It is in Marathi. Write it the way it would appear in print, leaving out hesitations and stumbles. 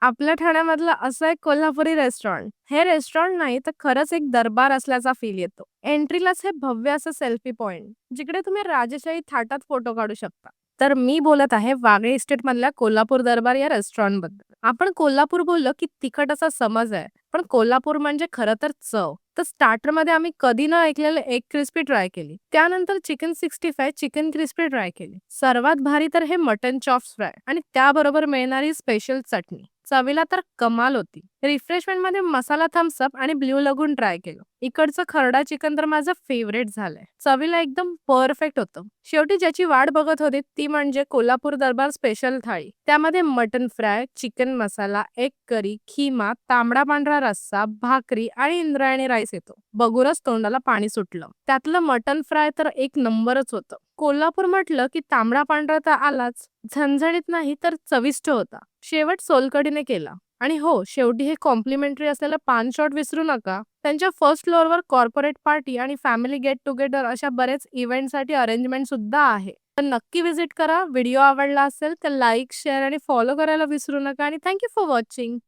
आपल्या ठाण्यामधलं असं एक कोल्हापुरी रेस्टॉरंट. हे रेस्टॉरंट नाही तर खरंच एक दरबार असल्याचा फील येतो. एंट्रीलाच हे भव्य असं सेल्फी पॉइंट, जिकडे तुम्ही राजेशाही थाटात फोटो काढू शकता. तर मी बोलत आहे वागळे इस्टेट मधल्या कोल्हापूर दरबार या रेस्टॉरंट बद्दल. आपण कोल्हापूर बोललो की तिखट असा समज आहे, पण कोल्हापूर म्हणजे खरं तर चव. तर स्टार्टर मध्ये आम्ही कधी न ऐकलेलं एग क्रिस्पी ट्राय केली. त्यानंतर चिकन 65 चिकन क्रिस्पी ट्राय केली. सर्वात भारी तर हे मटन चॉप्स फ्राय आणि त्याबरोबर मिळणारी स्पेशल चटणी. चवीला तर कमाल होती. रिफ्रेशमेंट मध्ये मसाला थम्सअप आणि ब्ल्यू लगून ट्राय केलं. इकडचं खरडा चिकन तर माझं फेवरेट झालंय. चवीला एकदम परफेक्ट होतं. शेवटी ज्याची वाट बघत होते ती म्हणजे कोल्हापूर दरबार स्पेशल थाळी. त्यामध्ये मटन फ्राय, चिकन मसाला, एग करी, खिमा, तांबडा पांढरा रस्सा, भाकरी आणि इंद्रायणी राईस येतो. बघूनच तोंडाला पाणी सुटलं. त्यातलं मटन फ्राय तर एक नंबरच होतं. कोल्हापूर म्हटलं की तांबडा पांढरा तर आलाच. झणझणीत नाही तर चविष्ट होता. शेवट सोलकडीने केला. आणि हो, शेवटी हे कॉम्प्लिमेंटरी असलेलं पान शॉट विसरू नका. त्यांच्या फर्स्ट फ्लोअरवर कॉर्पोरेट पार्टी आणि फॅमिली गेट टुगेदर अशा बरेच इव्हेंटसाठी अरेंजमेंट सुद्धा आहे. तर नक्की व्हिजिट करा. व्हिडिओ आवडला असेल तर लाईक, शेअर आणि फॉलो करायला विसरू नका आणि थँक्यू फॉर वॉचिंग.